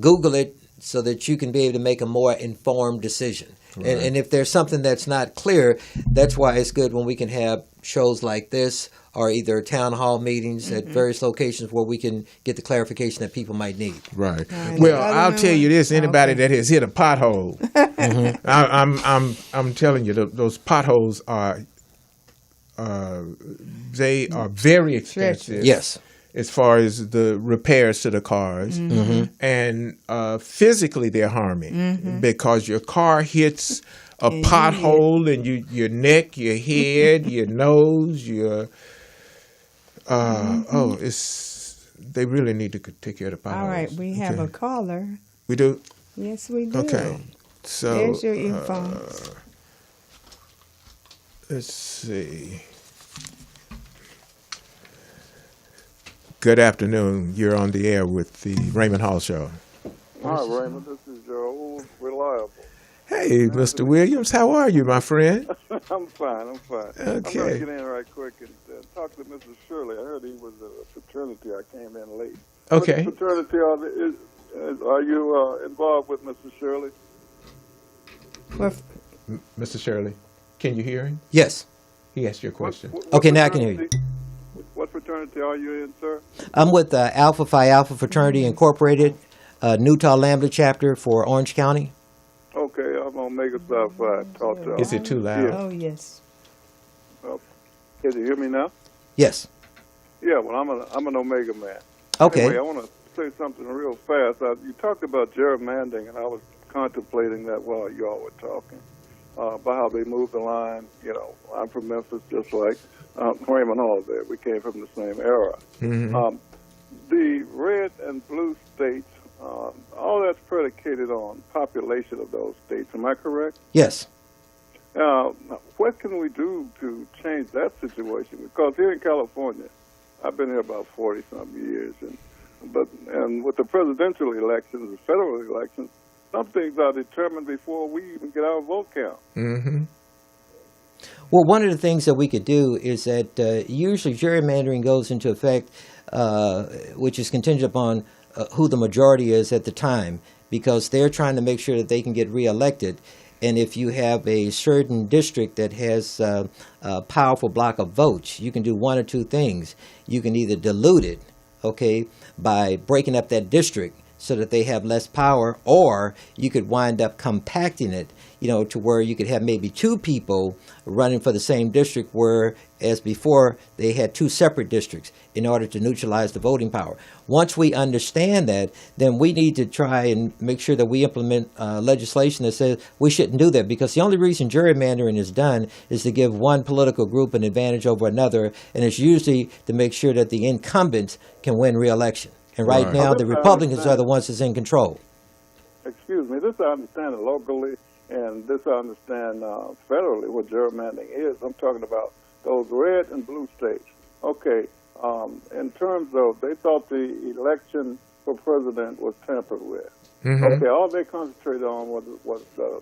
Google it so that you can be able to make a more informed decision. Right. And if there's something that's not clear, that's why it's good when we can have shows like this or either town hall meetings at various locations where we can get the clarification that people might need. Right. Right. Well, I'll tell you this: anybody that has hit a pothole, I'm telling you, those potholes are they are very expensive. Yes. As far as the repairs to the cars, and physically they're harming because your car hits a pothole and your neck, your head, your nose, your they really need to take care of the potholes. All right, we have a caller. We do. Yes, we do. Okay, so There's your earphones. let's see. Good afternoon. You're on the air with the Raymond Hall Show. Hi, Raymond. This is your old reliable. Hey, Mr. Williams, how are you, my friend? I'm fine. Okay. I'm going to get in right quick and talk to Mrs. Shirley. I heard he was a fraternity. I came in late. Okay. What fraternity are you involved with, Mrs. Shirley? Well, Mr. Shirley, can you hear him? Yes. He asked you a question. Okay, now I can hear you. What fraternity are you in, sir? I'm with Alpha Phi Alpha Fraternity Incorporated, Newtall Lambda chapter for Orange County. Okay, I'm on Omega Psi Phi. Talk to Is it too loud? oh, yes. Can you hear me now? Yes. Yeah, well, I'm an Omega man. Okay. Anyway, I want to say something real fast. You talked about gerrymandering, and I was contemplating that while you all were talking about how they move the line. I'm from Memphis, just like Raymond Hall there. We came from the same era. Mm-hmm. The red and blue states, all that's predicated on population of those states. Am I correct? Yes. What can we do to change that situation? Because here in California, I've been here about 40-some years, and with the presidential elections, the federal elections, some things are determined before we even get our vote count. Mm-hmm. Well, one of the things that we could do is that usually gerrymandering goes into effect, which is contingent upon who the majority is at the time, because they're trying to make sure that they can get reelected. And if you have a certain district that has a powerful block of votes, you can do one or two things. You can either dilute it, okay, by breaking up that district so that they have less power, or you could wind up compacting it, to where you could have maybe two people running for the same district, whereas before they had two separate districts in order to neutralize the voting power. Once we understand that, then we need to try and make sure that we implement legislation that says we shouldn't do that, because the only reason gerrymandering is done is to give one political group an advantage over another, and it's usually to make sure that the incumbents can win re-election. And right now, the Republicans are the ones that's in control. Excuse me, this I understand locally, and this I understand federally what gerrymandering is. I'm talking about those red and blue states. Okay, in terms of, they thought the election for president was tampered with. Mm-hmm. Okay, all they concentrated on was the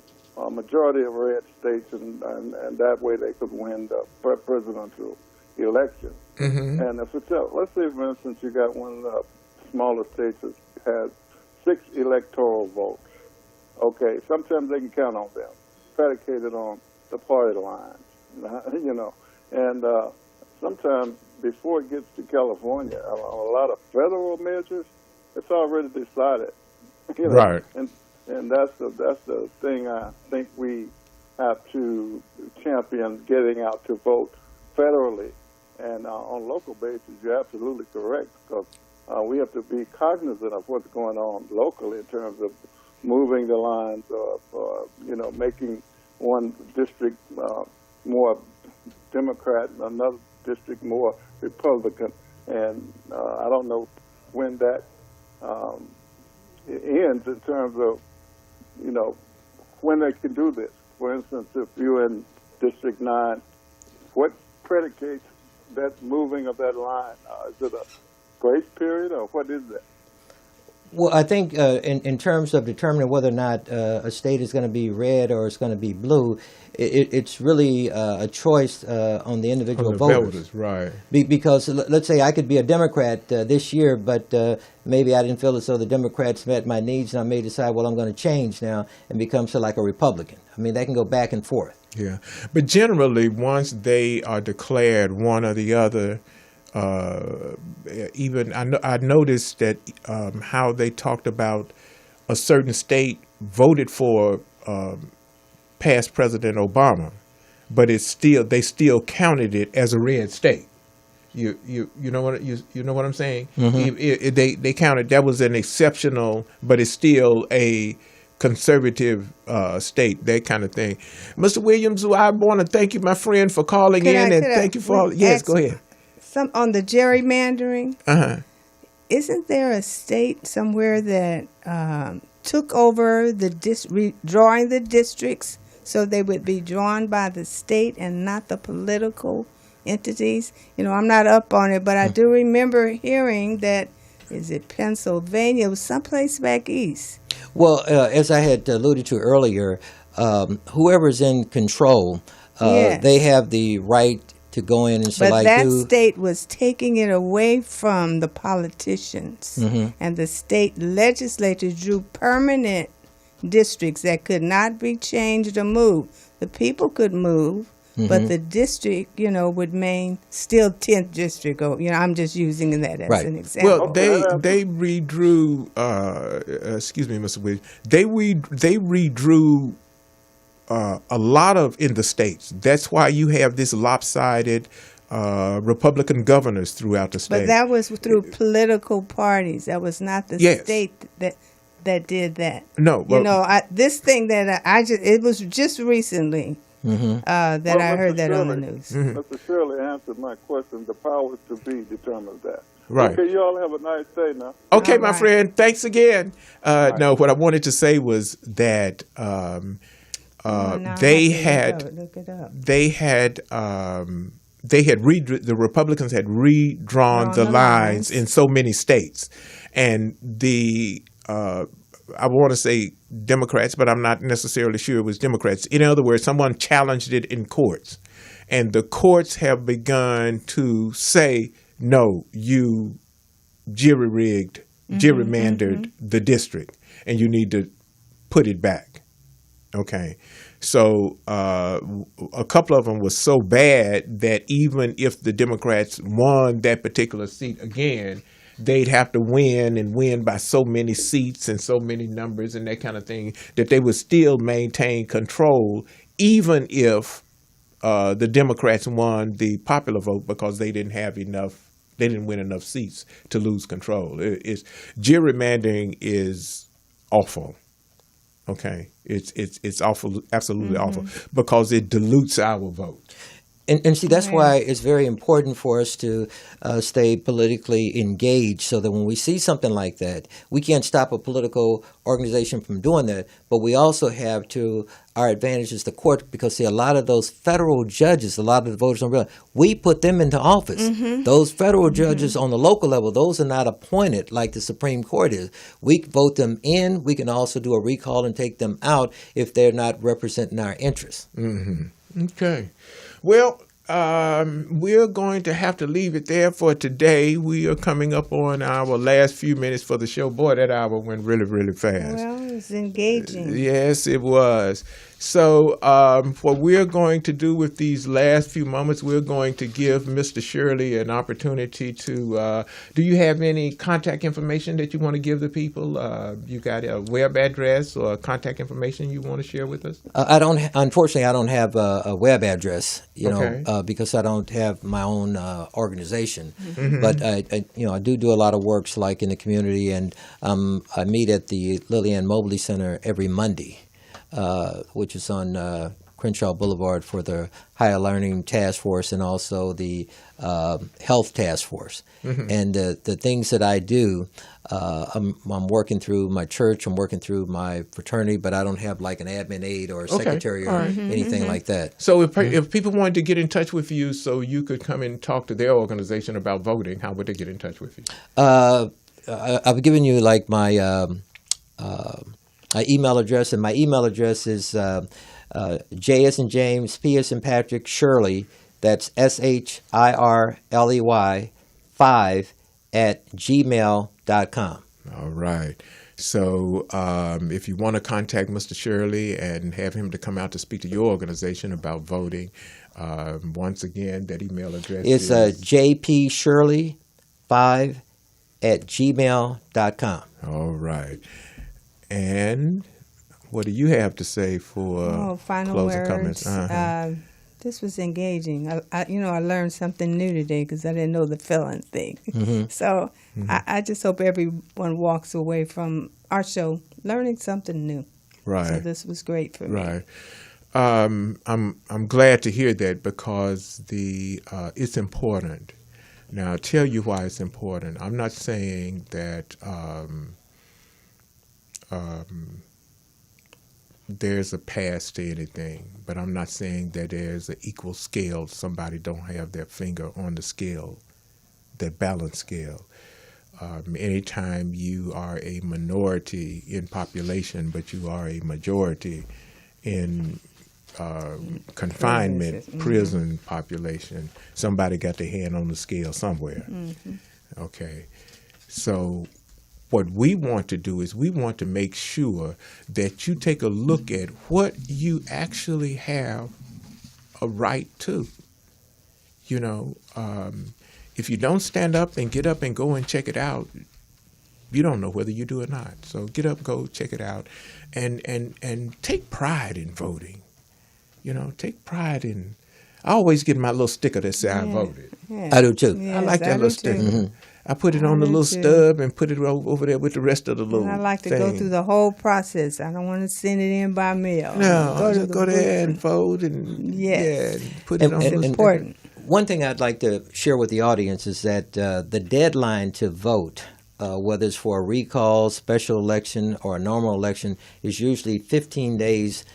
majority of red states, and that way they could win the presidential election. Mm-hmm. And let's say, for instance, you got one of the smaller states that has 6 electoral votes. Okay, sometimes they can count on them, predicated on the party lines, and sometimes before it gets to California, a lot of federal measures, it's already decided. Right. And that's the thing I think we have to champion, getting out to vote federally. And on local basis, you're absolutely correct, because we have to be cognizant of what's going on locally in terms of moving the lines of, making one district more Democrat and another district more Republican. And I don't know when that ends in terms of, when they can do this. For instance, if you're in District 9, what predicates that moving of that line? Is it a grace period, or what is that? Well, I think in terms of determining whether or not a state is going to be red or it's going to be blue, it's really a choice on the individual On the voters. right. Because let's say I could be a Democrat this year, but maybe I didn't feel as though the Democrats met my needs, and I may decide, well, I'm going to change now and become sort of like a Republican. I mean, they can go back and forth. Yeah. But generally, once they are declared one or the other, even I noticed that how they talked about a certain state voted for past President Obama, but they still counted it as a red state. You know what I'm saying? Mm-hmm. They counted that was an exceptional, but it's still a conservative state, that kind of thing. Mr. Williams, I want to thank you, my friend, for calling thank you for all. Yes, go ahead. On the gerrymandering, Isn't there a state somewhere that took over drawing the districts so they would be drawn by the state and not the political entities? I'm not up on it, but I do remember hearing that, is it Pennsylvania? It was someplace back east. Well, as I had alluded to earlier, whoever's in control, Yes. they have the right to go in and But select that who. state was taking it away from the politicians, and the state legislature drew permanent districts that could not be changed or moved. The people could move, but the district, would remain still 10th district. I'm just using that as Right. an example. Well, they redrew. Excuse me, Mr. Williams. They redrew a lot of in the states. That's why you have this lopsided Republican governors throughout the state. But that was through political parties. That was not the state that did that. No, well, this thing that it was just recently that I heard that on the news. Mr. Shirley answered my question. The powers to be determines that. Right. Okay, you all have a nice day now. Okay, All my right. friend. Thanks again. No, what I wanted to say was that the Republicans had redrawn the lines in so many states, and I want to say Democrats, but I'm not necessarily sure it was Democrats. In other words, someone challenged it in courts, and the courts have begun to say, no, you gerrymandered the district, and you need to put it back. Okay. So a couple of them was so bad that even if the Democrats won that particular seat again, they'd have to win by so many seats and so many numbers and that kind of thing, that they would still maintain control even if the Democrats won the popular vote, because they didn't win enough seats to lose control. Gerrymandering is awful. Okay, it's awful, absolutely awful, because it dilutes our vote. And see, that's why it's very important for us to stay politically engaged, so that when we see something like that, we can't stop a political organization from doing that, but we also have to our advantage is the court, because see, a lot of those federal judges, a lot of the voters don't realize, we put them into office. Those federal judges on the local level, those are not appointed like the Supreme Court is. We vote them in. We can also do a recall and take them out if they're not representing our interests. Okay. Well, we're going to have to leave it there for today. We are coming up on our last few minutes for the show. Boy, that hour went really, really fast. Well, it was engaging. Yes, it was. So what we're going to do with these last few moments, we're going to give Mr. Shirley an opportunity to, do you have any contact information that you want to give the people? You got a web address or contact information you want to share with us? Unfortunately, I don't have a web address, Okay. because I don't have my own organization. But I do a lot of works like in the community, and I meet at the Lillian Mobley Center every Monday, which is on Crenshaw Boulevard for the Higher Learning Task Force and also the Health Task Force. And the things that I do, I'm working through my church, I'm working through my fraternity, but I don't have like an admin aide or a secretary or anything like that. So if people wanted to get in touch with you so you could come and talk to their organization about voting, how would they get in touch with you? I've given you like my email address, and my email address is J as in James, P as in Patrick, Shirley, that's SHIRLEY 5 @gmail.com. All right. So if you want to contact Mr. Shirley and have him to come out to speak to your organization about voting, once again, that email address It's is JP Shirley 5 @gmail.com. All right. And what do you have to say for Final closing words. comments? This was engaging. I learned something new today because I didn't know the felon thing. So I just hope everyone walks away from our show learning something new. Right. So this was great for me. Right. I'm glad to hear that because it's important. Now, I'll tell you why it's important. I'm not saying that there's a pass to anything, but I'm not saying that there's an equal scale. Somebody don't have their finger on the scale, that balance scale. Anytime you are a minority in population, but you are a majority in confinement, prison population, somebody got their hand on the scale somewhere. Okay. So what we want to do is we want to make sure that you take a look at what you actually have a right to. If you don't stand up and get up and go and check it out, you don't know whether you do or not. So get up, go check it out, and take pride in voting. Take pride in. I always get my little sticker that says I voted. Yeah. I do too. Yes, I like that little sticker. I put it on the do little too. stub and put it over there with the rest of the little And I like to thing. go through the whole process. I don't want to send it in by mail. No, go just go there and booth. vote and Yes. and put it on. It's the little important. One thing I'd like to share with the audience is that the deadline to vote, whether it's for a recall, special election, or a normal election, is usually 15 days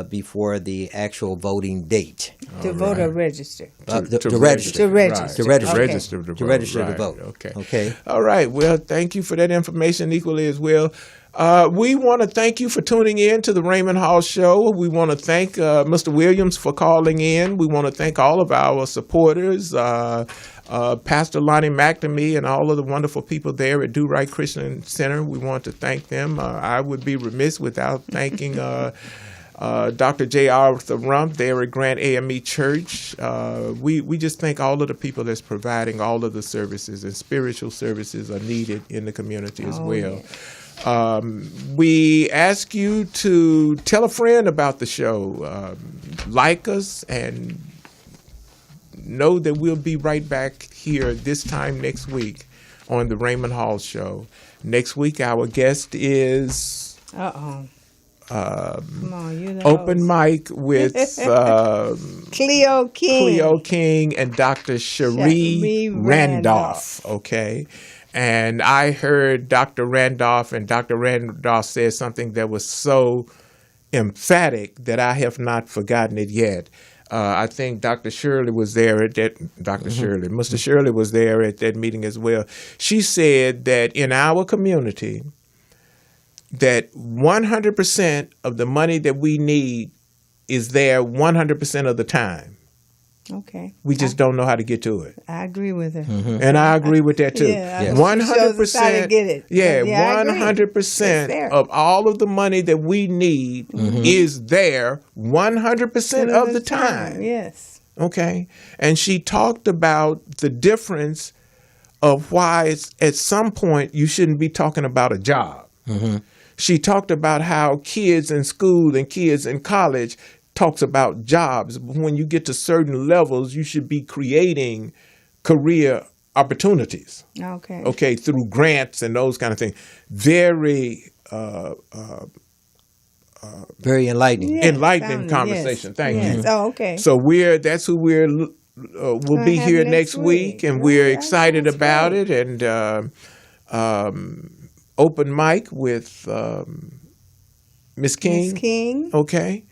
before the actual voting date. To vote or register. To register. To register. To register. To Okay. register to vote. To register to Right. vote. Okay. Okay. All right. Well, thank you for that information equally as well. We want to thank you for tuning in to the Raymond Hall Show. We want to thank Mr. Williams for calling in. We want to thank all of our supporters, Pastor Lonnie McNamee and all of the wonderful people there at Do Right Christian Center. We want to thank them. I would be remiss without thanking Dr. J. Arthur Rump there at Grant AME Church. We just thank all of the people that's providing all of the services, and spiritual services are needed in the community as well. We ask you to tell a friend about the show, like us, and know that we'll be right back here this time next week on the Raymond Hall Show. Next week, our guest is Come on, you know. open mic with Cleo King. And Dr. Cherie Randolph. Okay. And I heard Dr. Randolph, and Dr. Randolph said something that was so emphatic that I have not forgotten it yet. I think Dr. Shirley was there at that. Mr. Shirley was there at that meeting as well. She said that in our community, that 100% of the money that we need is there 100% of the time. Okay. We just don't know how to get to it. I agree with her. And I agree with that too. Yeah, Yes. 100%. Shows us how to get it. Yeah, I agree. 100% It's there. of all of the money that we need is there 100% of the time. Yes. Okay. And she talked about the difference of why it's, at some point you shouldn't be talking about a job. She talked about how kids in school and kids in college talks about jobs. But when you get to certain levels, you should be creating career opportunities. Okay. Okay, through grants and those kind of things. Very Very enlightening. Yeah, enlightening sounding, conversation. yes. Thank Yes. you. Oh, okay. So that's who we'll be have here next next week, week. and we're Right, excited that's about great. it. And open mic with Miss King. Miss King. Okay.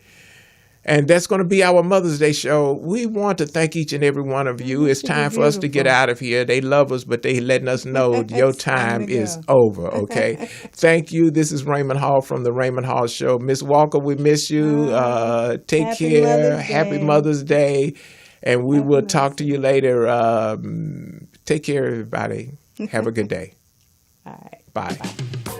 And that's going to be our Mother's Day show. We want to thank each and every one of you. It's should be time for us to get beautiful. out of here. They love us, but they letting us know your It's time time to is go. over. Okay. Thank you. This is Raymond Hall from the Raymond Hall Show. Miss Walker, we miss you. Take Happy care. Mother's Happy Day. Mother's Day. And we Happy will Mother's talk to you later. Take care, everybody. Have a good day. All right. Bye.